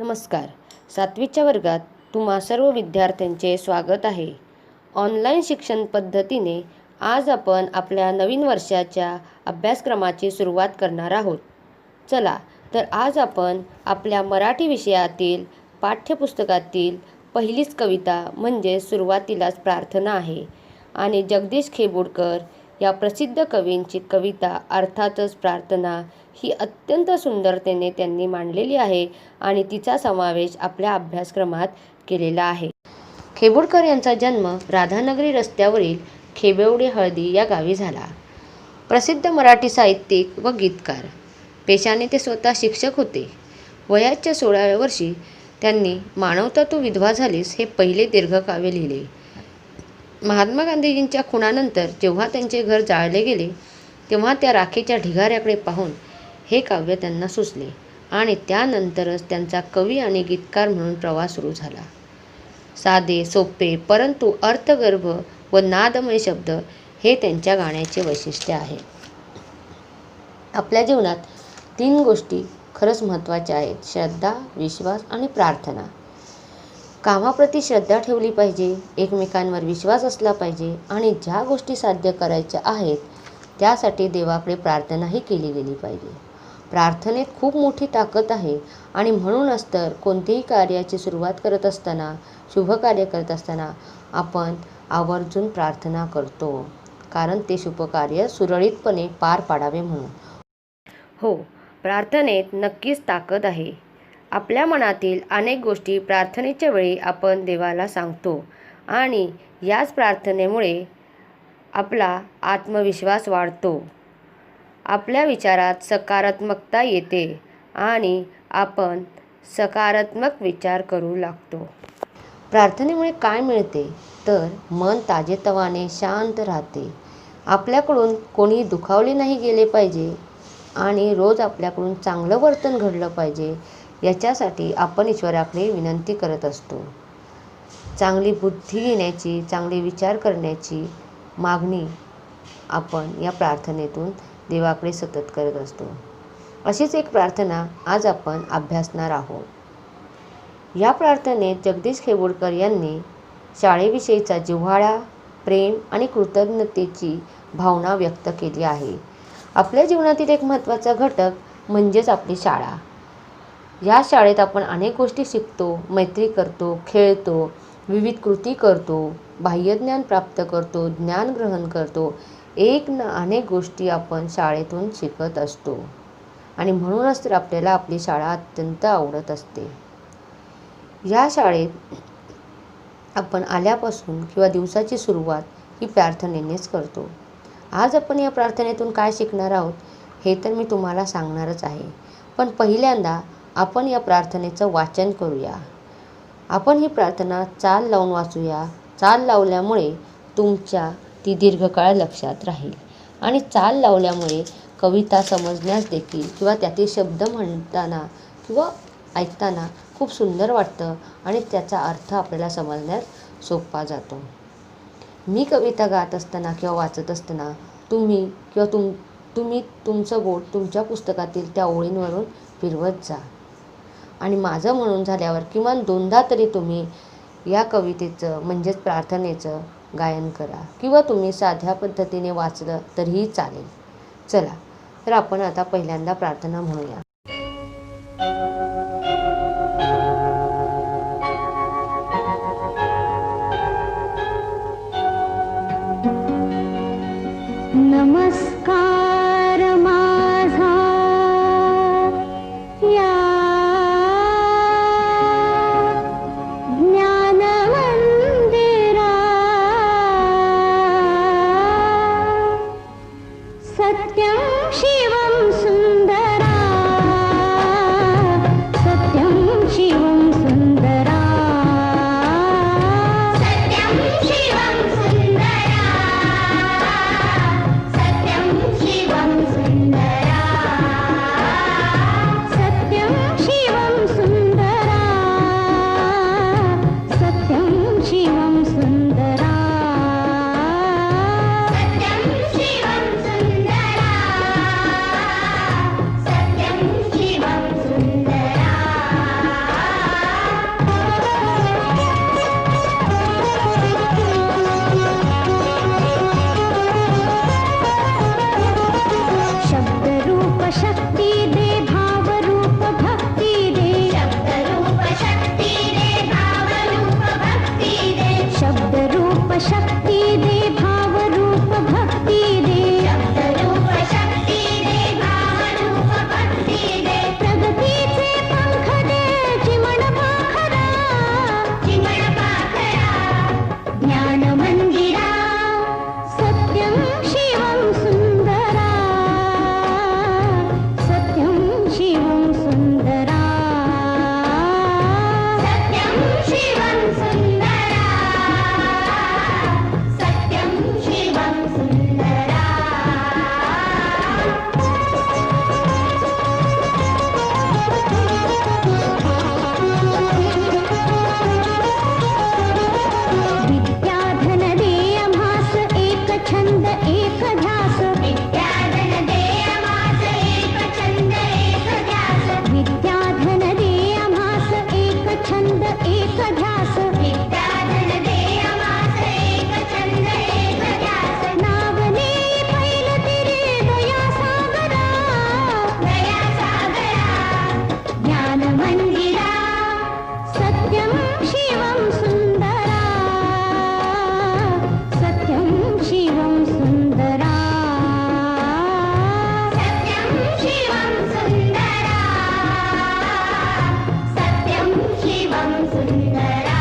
नमस्कार. 7वीच्या वर्गात तुम्हा सर्व विद्यार्थ्यांचे स्वागत आहे. ऑनलाईन शिक्षण पद्धतीने आज आपण आपल्या नवीन वर्षाच्या अभ्यासक्रमाची सुरुवात करणार आहोत. चला तर आज आपण आपल्या मराठी विषयातील पाठ्यपुस्तकातील पहिलीच कविता म्हणजे सुरुवातीलाच प्रार्थना आहे आणि जगदीश खेबुडकर या प्रसिद्ध कवींची कविता अर्थातच प्रार्थना ही अत्यंत सुंदरतेने त्यांनी मांडलेली आहे आणि तिचा समावेश आपल्या अभ्यासक्रमात केलेला आहे. खेबुडकर यांचा जन्म राधानगरी रस्त्यावरील खेबेवडी हळदी या गावी झाला. प्रसिद्ध मराठी साहित्यिक व गीतकार. पेशाने ते स्वतः शिक्षक होते. वयाच्या 16व्या वर्षी त्यांनी मानवता तू विधवा झालीस हे पहिले दीर्घकाव्य लिहिले. महात्मा गांधीजींच्या खुनानंतर जेव्हा त्यांचे घर जाळले गेले तेव्हा त्या राखेच्या ढिगाऱ्याकडे पाहून हे काव्य त्यांना सुचले आणि त्यानंतरच त्यांचा कवी आणि गीतकार म्हणून प्रवास सुरू झाला. साधे सोपे परंतु अर्थगर्भ व नादमय शब्द हे त्यांच्या गाण्याचे वैशिष्ट्य आहे. आपल्या जीवनात 3 गोष्टी खरंच महत्त्वाच्या आहेत: श्रद्धा, विश्वास आणि प्रार्थना. कामाप्रती श्रद्धा ठेवली पाहिजे, एकमेकांवर विश्वास असला पाहिजे आणि ज्या गोष्टी साध्य करायच्या आहेत त्यासाठी देवाकडे प्रार्थनाही केली गेली पाहिजे. प्रार्थनेत खूप मोठी ताकद आहे आणि म्हणूनच तर कोणतेही कार्याची सुरुवात करत असताना, शुभ कार्य करत असताना आपण आवर्जून प्रार्थना करतो, कारण ते शुभ कार्य सुरळीतपणे पार पाडावे म्हणून. हो, प्रार्थनेत नक्कीच ताकद आहे. आपल्या मनातील अनेक गोष्टी प्रार्थनेच्या वेळी आपण देवाला सांगतो आणि याच प्रार्थनेमुळे आपला आत्मविश्वास वाढतो. आपल्या विचारात सकारात्मकता येते आणि आपण सकारात्मक विचार करू लागतो. प्रार्थनेमुळे काय मिळते तर मन ताजेतवाने शांत राहते. आपल्याकडून कोणी दुखावले नाही गेले पाहिजे आणि रोज आपल्याकडून चांगलं वर्तन घडलं पाहिजे याच्यासाठी आपण ईश्वराकडे विनंती करत असतो. चांगली बुद्धी घेण्याची, चांगले विचार करण्याची मागणी आपण या प्रार्थनेतून देवाकडे सतत करत असतो. अशीच एक प्रार्थना आज आपण अभ्यासणार आहोत. या प्रार्थनेत जगदीश खेबुडकर यांनी शाळेविषयीचा जिव्हाळा, प्रेम आणि कृतज्ञतेची भावना व्यक्त केली आहे. आपल्या जीवनातील एक महत्त्वाचा घटक म्हणजेच आपली शाळा. या शाळेत आपण अनेक गोष्टी शिकतो, मैत्री करतो, खेळतो, विविध कृती करतो, बाह्यज्ञान प्राप्त करतो, ज्ञान ग्रहण करतो. अनेक गोष्टी आपण शाळेतून शिकत असतो आणि म्हणूनच तर आपल्याला आपली शाळा अत्यंत आवडत असते. या शाळेत आपण आल्यापासून किंवा दिवसाची सुरुवात ही प्रार्थनेनेच करतो. आज आपण या प्रार्थनेतून काय शिकणार आहोत हे तर मी तुम्हाला सांगणारच आहे, पण पहिल्यांदा आपण या प्रार्थनेचं वाचन करूया. आपण ही प्रार्थना चाल लावून वाचूया. चाल लावल्यामुळे तुमच्या ती दीर्घकाळ लक्षात राहील आणि चाल लावल्यामुळे कविता समजण्यास देखील किंवा त्यातील शब्द म्हणताना किंवा ऐकताना खूप सुंदर वाटतं आणि त्याचा अर्थ आपल्याला समजण्यास सोपा जातो. मी कविता गात असताना किंवा वाचत असताना तुम्ही तुमचं बोट तुमच्या पुस्तकातील त्या ओळींवरून फिरवत जा आणि माझं म्हणून झाल्यावर किमान 2दा तरी तुम्ही या कवितेचं म्हणजेच प्रार्थनेचं गायन करा किंवा तुम्ही साध्या पद्धतीने वाचलं तरीही चालेल. चला तर आपण आता पहिल्यांदा प्रार्थना म्हणूया. नमस्कार माझा या ज्ञानमंदिरा, सत्यं शिवं सुंदरा, सत्यं शिवं सुंदरा, सत्यं शिवं सुंदरा, सत्यं शक्ती दे भावरूप भक्ती दे शब्दरूप शक्ती दे भावरूप भक्ती दे प्रगतीचे पंख दे चिमण पाखरा ज्ञान मंदिरा सत्यं शिवं सुंदरा सत्यं शिवं सुंदरा सत्यं शिवं सुंदरा सत्यं शिवं सुंदरा विद्याधन दे आम्हास एक छंद एक ध्यास विद्याधन दे आम्हास एक छंद एक ध्यास विद्याधन दे आम्हास एक छंद एक ध्यास विद्याधन दे आम्हास एक छंद एक ध्यास नाव ने पैल तिरे दया सागरा ज्ञान मंदिरा सत्यं शिवं सुंदरा सत्यं शिवं सुंदरा सत्यं शिवं सुंदरा सत्यं शिवं सुंदरा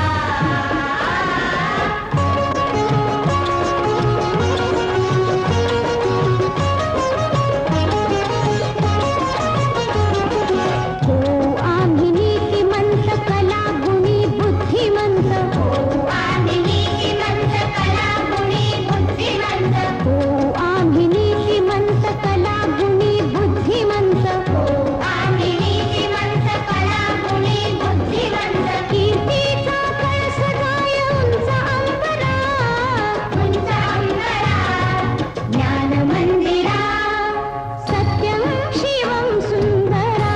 हो आम्ही नीतिमंत कला गुणी बुद्धिमंत हो आम्ही नीतिमंत कला गुणी बुद्धिमंत हो आम्ही नीतिमंत कला गुणी बुद्धिमंत हो आम्ही नीतिमंत कला गुणी बुद्धिमंत कीर्तीचा कळस गाय उंच अंबरा ज्ञान मंदिरा सत्यं शिवं सुंदरा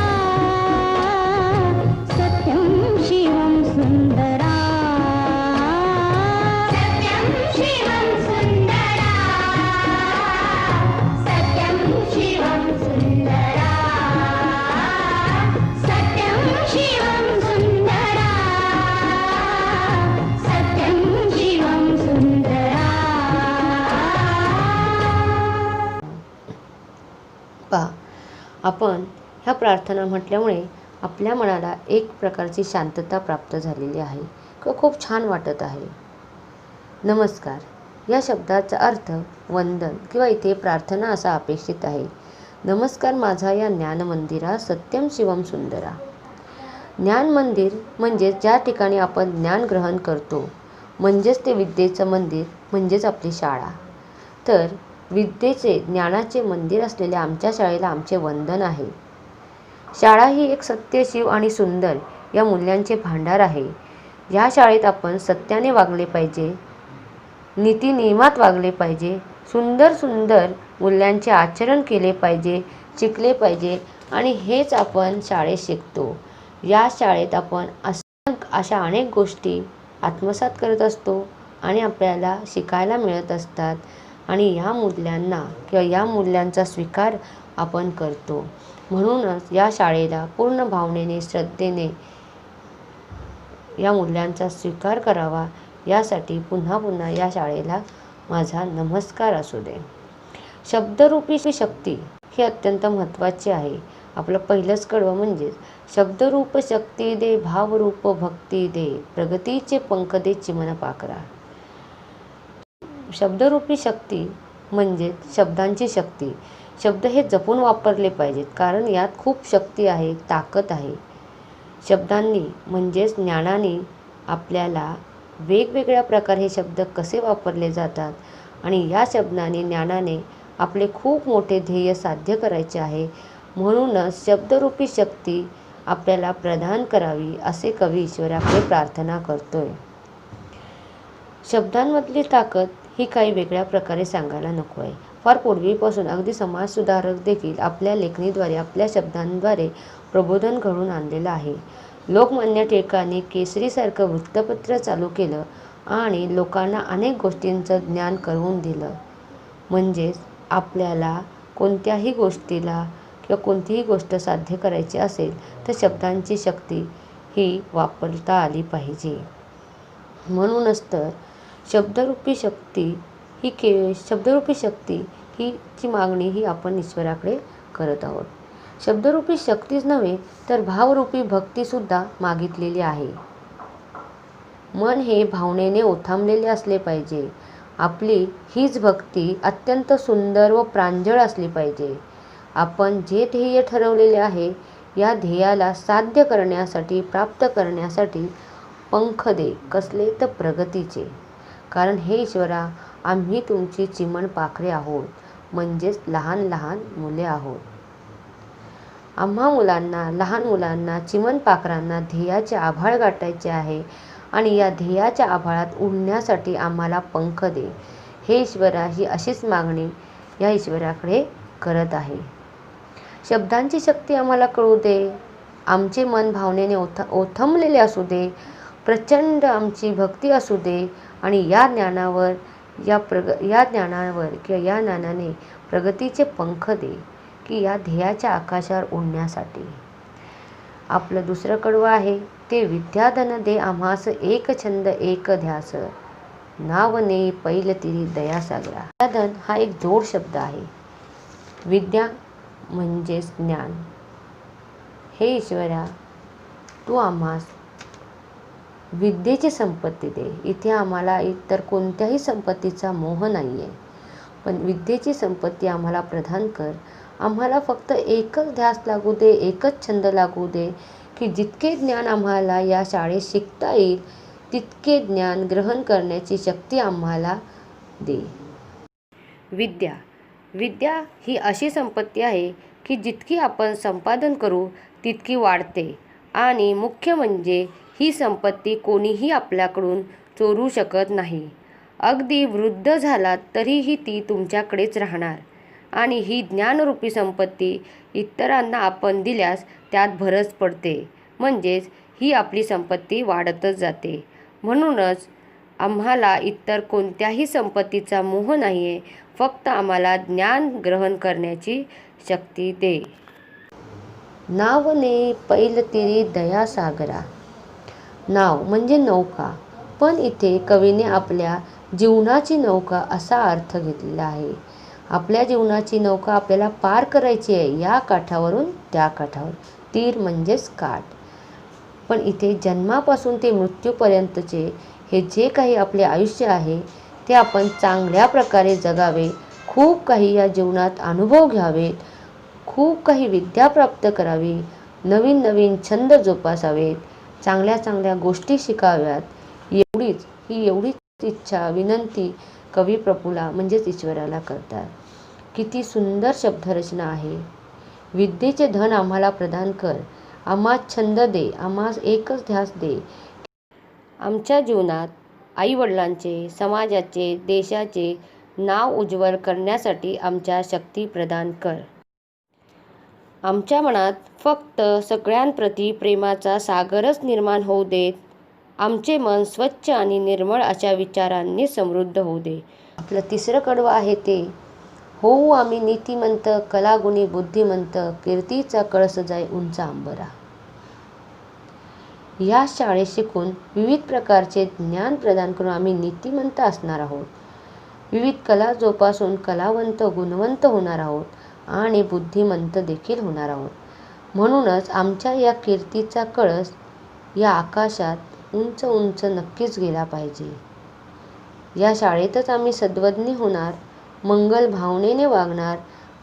सत्यं शिवं सुंदरा सत्यं शिवं सुंदरा सत्यं शिवं सुंदरा सत्यं शिवं सुंदरा सत्यं शिवं सुंदरा पहा, आपण ह्या प्रार्थना म्हटल्यामुळे आपल्या मनाला एक प्रकारची शांतता प्राप्त झालेली आहे किंवा खूप छान वाटत आहे. नमस्कार या शब्दाचा अर्थ वंदन किंवा इथे प्रार्थना असा अपेक्षित आहे. नमस्कार माझा या ज्ञान मंदिरा सत्यम शिवम सुंदरा. ज्ञान मंदिर म्हणजे ज्या ठिकाणी आपण ज्ञान ग्रहण करतो, म्हणजेच ते विद्येचं मंदिर, म्हणजेच आपली शाळा. तर विद्येचे ज्ञानाचे मंदिर असलेल्या आमच्या शाळेला आमचे वंदन आहे. शाळा ही एक सत्य, शिव आणि सुंदर या मूल्यांचे भांडार आहे. या शाळेत आपण सत्याने वागले पाहिजे, नीतिनियमात वागले पाहिजे, सुंदर सुंदर मूल्यांचे आचरण केले पाहिजे, शिकले पाहिजे आणि हेच आपण शाळेत शिकतो. या शाळेत आपण अशा अनेक गोष्टी आत्मसात करत असतो आणि आपल्याला शिकायला मिळत असतात आणि या मूल्यांना किंवा या मूल्यांचा स्वीकार आपण करतो. म्हणूनच या शाळेला पूर्ण भावनेने, श्रद्धेने या मूल्यांचा स्वीकार करावा, यासाठी पुन्हा पुन्हा या शाळेला माझा नमस्कार असू दे. शब्दरूपी शक्ती ही अत्यंत महत्त्वाची आहे. आपलं पहिलंच कडवं म्हणजेच शब्दरूप शक्ती दे भावरूप भक्ती दे प्रगतीचे पंख दे चिमण पाखरा. शब्दरूपी शक्ती म्हणजे शब्दांची शक्ती. शब्द हे जपून वापरले पाहिजेत, कारण यात खूप शक्ती आहे, ताकद आहे. शब्दांनी म्हणजेच ज्ञानाने आपल्याला वेगवेगळ्या प्रकारे हे शब्द कसे वापरले जातात आणि या शब्दाने, ज्ञानाने आपले खूप मोठे ध्येय साध्य करायचे आहे. म्हणूनच शब्दरूपी शक्ती आपल्याला प्रदान करावी असे कवी ईश्वराकडे प्रार्थना करतोय. शब्दांमधली ताकद ही काही वेगळ्या प्रकारे सांगायला नको आहे. फार पूर्वीपासून अगदी समाजसुधारक देखील आपल्या लेखणीद्वारे, आपल्या शब्दांद्वारे प्रबोधन घडवून आणलेलं आहे. लोकमान्य टिळकांनी केसरीसारखं वृत्तपत्र चालू केलं आणि लोकांना अनेक गोष्टींचं ज्ञान करून दिलं. म्हणजेच आपल्याला कोणत्याही गोष्टीला किंवा कोणतीही गोष्ट साध्य करायची असेल तर शब्दांची शक्ती ही वापरता आली पाहिजे. म्हणूनच तर शब्दरूपी शक्ती शब्दरूपी शक्ती ची मागणी ही आपण ईश्वराकडे करत आहोत. शब्दरूपी शक्तीच नव्हे तर भावरूपी भक्तीसुद्धा मागितलेली आहे. मन हे भावनेने ओथंबलेले असले पाहिजे. आपली हीच भक्ती अत्यंत सुंदर व प्रांजळ असली पाहिजे. आपण जे ध्येय ठरवलेले आहे या ध्येयाला साध्य करण्यासाठी, प्राप्त करण्यासाठी पंख दे, कसले तर प्रगतीचे. कारण हे ईश्वरा, आम्ही तुमची चिमण पाखरे आहोत, म्हणजेच लहान लहान मुले आहोत. आम्हा मुलांना, लहान मुलांना, चिमण पाखरांना ध्येयाचे आभाळ गाठायचे आहे आणि या ध्येयाच्या आभाळात उडण्यासाठी आम्हाला पंख दे. हे ईश्वरा, ही अशीच मागणी या ईश्वराकडे करत आहे. शब्दांची शक्ती आम्हाला कळू दे. आमचे मन भावनेने ओथंबलेले असू दे. प्रचंड आमची भक्ती असू दे आणि या ज्ञानावर किंवा या ज्ञानाने प्रगतीचे पंख दे की या ध्येयाच्या आकाशावर उडण्यासाठी. आपलं दुसरं कडवं आहे ते विद्याधन दे आम्हास एक छंद एक ध्यास, नाव ने पैल तिरी दयासागरा. विद्याधन हा एक जोड शब्द आहे. विद्या म्हणजेच ज्ञान. हे ईश्वरा, तू आम्हास विद्येची संपत्ती दे. इथे आम्हाला इतर कोणत्याही संपत्तीचा मोह नाही आहे, पण विद्येची संपत्ती आम्हाला प्रदान कर. आम्हाला फक्त एकच ध्यास लागू दे, एकच छंद लागू दे की जितके ज्ञान आम्हाला या शाळेत शिकता येईल तितके ज्ञान ग्रहण करण्याची शक्ती आम्हाला दे. विद्या ही अशी संपत्ती आहे की जितकी आपण संपादन करू तितकी वाढते आणि मुख्य म्हणजे ही संपत्ती कोणीही आपल्याकडून चोरू शकत नाही. अगदी वृद्ध झालात तरीही ती तुमच्याकडेच राहणार आणि ही ज्ञानरूपी संपत्ती इतरांना आपण दिल्यास त्यात भरच पडते. म्हणजेच ही आपली संपत्ती वाढतच जाते. म्हणूनच आम्हाला इतर कोणत्याही संपत्तीचा मोह नाही आहे, फक्त आम्हाला ज्ञान ग्रहण करण्याची शक्ती दे. नाव ने पैल तिरी दया सागरा. नाव म्हणजे नौका, पण इथे कवीने आपल्या जीवनाची नौका असा अर्थ घेतलेला आहे. आपल्या जीवनाची नौका आपल्याला पार करायची आहे या काठावरून त्या काठावर. तीर म्हणजेच काठ. पण इथे जन्मापासून ते मृत्यूपर्यंतचे हे जे काही आपले आयुष्य आहे ते आपण चांगल्या प्रकारे जगावे. खूप काही या जीवनात अनुभव घ्यावेत, खूप काही विद्या प्राप्त करावी, नवीन नवीन छंद जोपासावेत, चांगल्या चांगल्या गोष्टी शिकाव्यात. एवढीच इच्छा, विनंती कवी प्रफुल्ला म्हणजेच ईश्वराला करतात. किती सुंदर शब्दरचना आहे. विद्येचे धन आम्हाला प्रदान कर, आम्हास छंद दे, आम्हास एकच ध्यास दे. आमच्या जीवनात आईवडिलांचे, समाजाचे, देशाचे नाव उज्ज्वल करण्यासाठी आमच्या शक्ती प्रदान कर. आमच्या मनात फक्त सगळ्यांप्रती प्रेमाचा सागरच निर्माण होऊ देत. आमचे मन स्वच्छ आणि निर्मळ अशा विचारांनी समृद्ध होऊ दे. आपलं तिसरं कडवं आहे ते होऊ आम्ही नीतिमंत, कलागुणी बुद्धिमंत, कीर्तीचा कळस जाय उंच अंबरा. या शाळेत शिकून विविध प्रकारचे ज्ञान प्रदान करून आम्ही नीतिमंत असणार आहोत. विविध कला जोपासून कलावंत, गुणवंत होणार आहोत आणि बुद्धिमंत देखील होणार आहोत. म्हणूनच आमच्या या कीर्तीचा कळस या आकाशात उंच उंच नक्कीच गेला पाहिजे. या शाळेतच आम्ही सद्वज्ञ होणार, मंगल भावनेने वागणार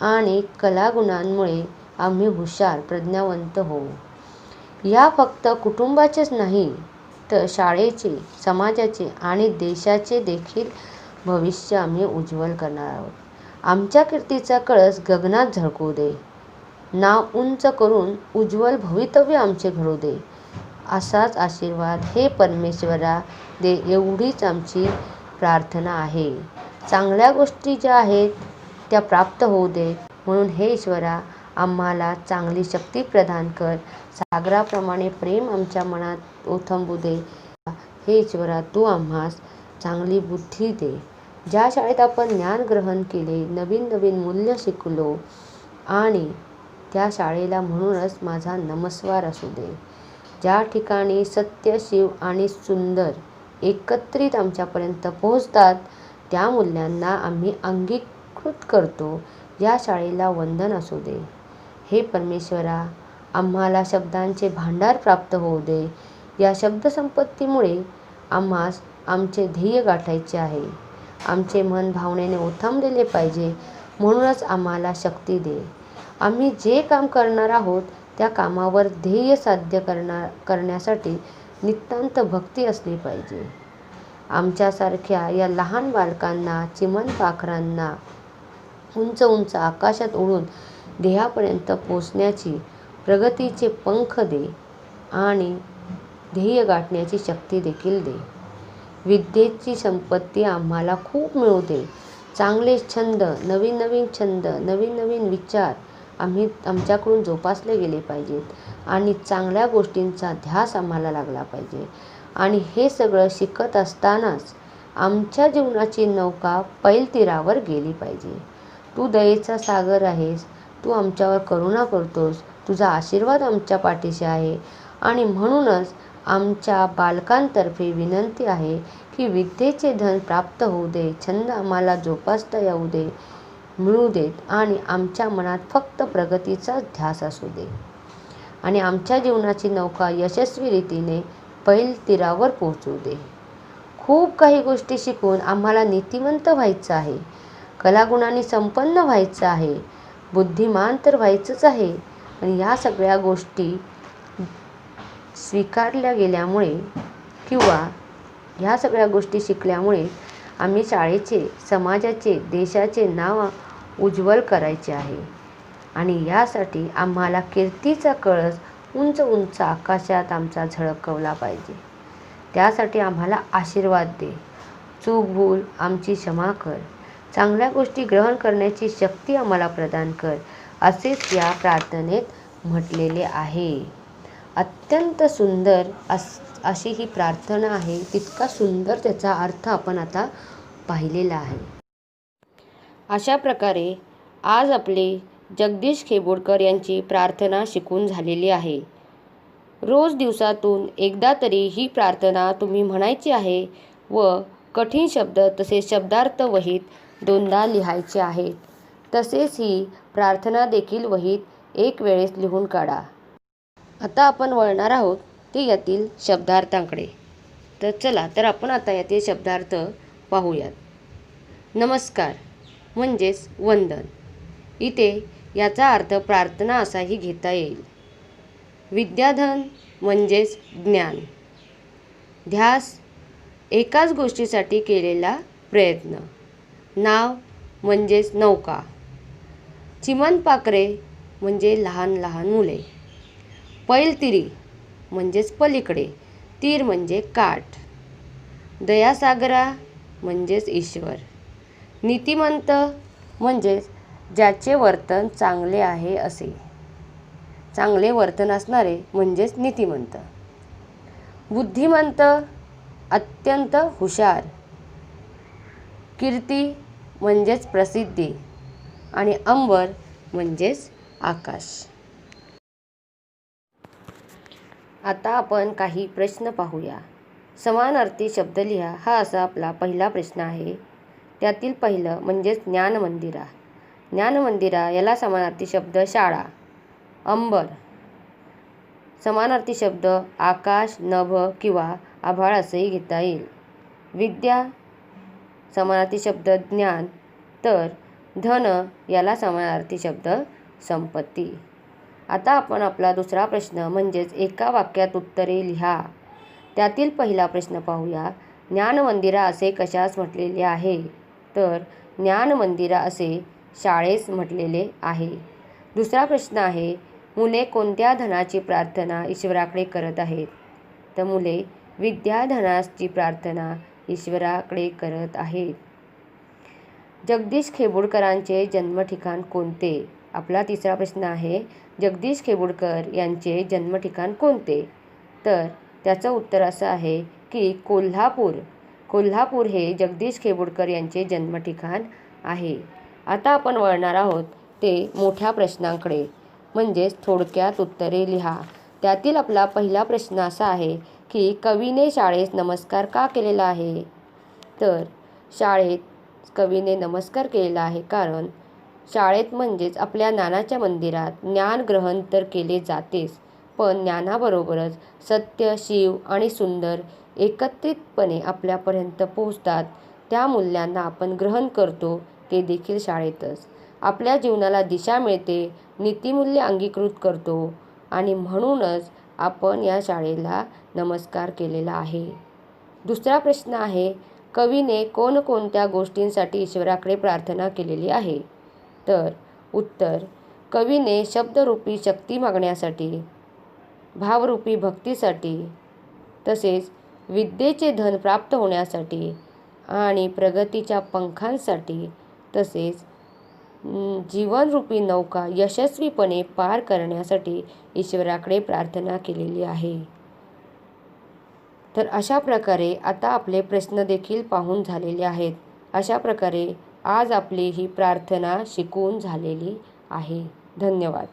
आणि कलागुणांमुळे आम्ही हुशार, प्रज्ञावंत होऊ. या फक्त कुटुंबाचेच नाही तर शाळेचे, समाजाचे आणि देशाचे देखील भविष्य आम्ही उज्ज्वल करणार आहोत. आमच्या कीर्तीचा कळस गगनात झळकू दे. नाव उंच करून उज्ज्वल भवितव्य आमचे घडू दे. असाच आशीर्वाद हे परमेश्वरा दे, एवढीच आमची प्रार्थना आहे. चांगल्या गोष्टी ज्या आहेत त्या प्राप्त होऊ दे. म्हणून हे ईश्वरा, आम्हाला चांगली शक्ती प्रदान कर. सागराप्रमाणे प्रेम आमच्या मनात ओथंबू दे. हे ईश्वरा, तू आम्हास चांगली बुद्धी दे. ज्या शाळेत आपण ज्ञान ग्रहण केले, नवीन नवीन मूल्य शिकलो आणि त्या शाळेला म्हणूनच माझा नमस्कार असू दे. ज्या ठिकाणी सत्य, शिव आणि सुंदर एकत्रित आमच्यापर्यंत पोहोचतात, त्या मूल्यांना आम्ही अंगीकृत करतो. या शाळेला वंदन असू दे. हे परमेश्वरा, आम्हाला शब्दांचे भांडार प्राप्त होऊ दे. या शब्दसंपत्तीमुळे आम्हास आमचे ध्येय गाठायचे आहे. आमचे मन भावनेने ओथंबलेले पाहिजे, म्हणूनच आम्हाला शक्ती दे. आम्ही जे काम करणार आहोत त्या कामावर ध्येय साध्य करण्यासाठी नितांत भक्ती असली पाहिजे. आमच्यासारख्या या लहान बालकांना, चिमण पाखरांना उंच उंच आकाशात उडून ध्येयापर्यंत पोचण्याची, प्रगतीचे पंख दे आणि ध्येय गाठण्याची शक्ती देखील दे. विद्येची संपत्ती आम्हाला खूप मिळू दे. चांगले छंद, नवीन नवीन छंद, नवीन नवीन विचार आमच्याकडून जोपासले गेले पाहिजेत आणि चांगल्या गोष्टींचा ध्यास आम्हाला लागला पाहिजे. आणि हे सगळं शिकत असतानाच आमच्या जीवनाची नौका पैलतीरावर गेली पाहिजे. तू दयेचा सागर आहेस. तू आमच्यावर करुणा करतोस. तुझा आशीर्वाद आमच्या पाठीशी आहे आणि म्हणूनच आमच्या बालकांतर्फे विनंती आहे की विद्येचे धन प्राप्त होऊ दे, छंद आम्हाला जोपासता येऊ दे, मिळू देत आणि आमच्या मनात फक्त प्रगतीचाच ध्यास असू दे आणि आमच्या जीवनाची नौका यशस्वी रीतीने पैलतीरावर पोहोचू दे. खूप काही गोष्टी शिकून आम्हाला नीतिवंत व्हायचं आहे, कलागुणांनी संपन्न व्हायचं आहे, बुद्धिमान तर व्हायचंच आहे. आणि या सगळ्या गोष्टी स्वीकारल्या गेल्यामुळे किंवा ह्या सगळ्या गोष्टी शिकल्यामुळे आम्ही शाळेचे, समाजाचे, देशाचे नाव उज्ज्वल करायचे आहे. आणि यासाठी आम्हाला कीर्तीचा कळस उंच उंच आकाशात आमचा झळकवला पाहिजे. त्यासाठी आम्हाला आशीर्वाद दे. चूक भूल आमची क्षमा कर. चांगल्या गोष्टी ग्रहण करण्याची शक्ती आम्हाला प्रदान कर, असेच या प्रार्थनेत म्हटलेले आहे. अत्यंत सुंदर अशी ही प्रार्थना आहे. तितका सुंदर त्याचा अर्थ आपण आता पाहिलेला आहे. अशा प्रकारे आज आपले जगदीश खेबोडकर यांची प्रार्थना शिकून झालेली आहे. रोज दिवसातून एकदा तरी ही प्रार्थना तुम्ही म्हणायची आहे व कठीण शब्द तसेच शब्दार्थ वहीत 2दा लिहायचे आहेत. तसेच ही प्रार्थना देखील वहीत एक वेळेस लिहून काढा. आता आपण वळणार आहोत ते यातील शब्दार्थांकडे. तर चला तर आपण आता यातील शब्दार्थ पाहूयात. नमस्कार म्हणजेच वंदन. इथे याचा अर्थ प्रार्थना असाही घेता येईल. विद्याधन म्हणजेच ज्ञान. ध्यास एकाच गोष्टीसाठी केलेला प्रयत्न. नाव म्हणजेच नौका. चिमण पाखरे म्हणजे लहान लहान मुले. पैलतीरी म्हणजेच पलीकडे. तीर म्हणजे काठ. दयासागरा म्हणजेच ईश्वर. नीतिमंत म्हणजेच ज्याचे वर्तन चांगले आहे असे. चांगले वर्तन असणारे म्हणजेच नीतिमंत. बुद्धिमंत अत्यंत हुशार. कीर्ती म्हणजेच प्रसिद्धी आणि अंबर म्हणजेच आकाश. आता आपण काही प्रश्न पाहूया. समानार्थी शब्द लिहा हा असा आपला पहिला प्रश्न आहे. त्यातील पहिलं म्हणजेच ज्ञानमंदिरा. ज्ञानमंदिरा याला समानार्थी शब्द शाळा. अंबर समानार्थी शब्द आकाश, नभ किंवा आभाळ असेही घेता येईल. विद्या समानार्थी शब्द ज्ञान, तर धन याला समानार्थी शब्द संपत्ती. आता आपण आपला दुसरा प्रश्न म्हणजेच एका वाक्यात उत्तरे लिहा. त्यातील पहिला प्रश्न पाहूया. ज्ञानमंदिरा असे कशास म्हटलेले आहे? तर ज्ञानमंदिरा असे शाळेस म्हटलेले आहे. दुसरा प्रश्न आहे, मुले कोणत्या धनाची प्रार्थना ईश्वराकडे करत आहेत? तर मुले विद्याधनाची प्रार्थना ईश्वराकडे करत आहेत. जगदीश खेबोडकरांचे जन्मठिकाण कोणते? आपला तिसरा प्रश्न आहे, जगदीश खेबोडकर यांचे जन्मठिकाण कोणते? तर त्याचं उत्तर असं आहे की कोल्हापूर. कोल्हापूर हे जगदीश खेबोडकर यांचे जन्मठिकाण आहे. आता आपण वळणार आहोत ते मोठ्या प्रश्नांकडे म्हणजेच थोडक्यात उत्तरे लिहा. त्यातील आपला पहिला प्रश्न असा आहे की कवीने शाळेस नमस्कार का केलेला आहे? तर शाळेत कवीने नमस्कार केलेला आहे कारण शाळेत म्हणजेच आपल्या ज्ञानाच्या मंदिरात ज्ञान ग्रहण तर केले जातेच, पण ज्ञानाबरोबरच सत्य, शिव आणि सुंदर एकत्रितपणे आपल्यापर्यंत पोहोचतात. त्या मूल्यांना आपण ग्रहण करतो ते देखील शाळेतच. आपल्या जीवनाला दिशा मिळते, नीतिमूल्य अंगीकृत करतो आणि म्हणूनच आपण या शाळेला नमस्कार केलेला आहे. दुसरा प्रश्न आहे, कवीने कोणकोणत्या गोष्टींसाठी ईश्वराकडे प्रार्थना केलेली आहे? तर उत्तर, कवीने शब्दरूपी शक्ती मागण्यासाठी, भावरूपी भक्तीसाठी, तसेच विद्येचे धन प्राप्त होण्यासाठी आणि प्रगतीच्या पंखांसाठी, तसेच जीवनरूपी नौका यशस्वीपणे पार करण्यासाठी ईश्वराकडे प्रार्थना केलेली आहे. तर अशा प्रकारे आता आपले प्रश्न देखील पाहून झालेले आहेत. अशा प्रकारे आज आपली ही प्रार्थना शिकवून झालेली आहे. धन्यवाद.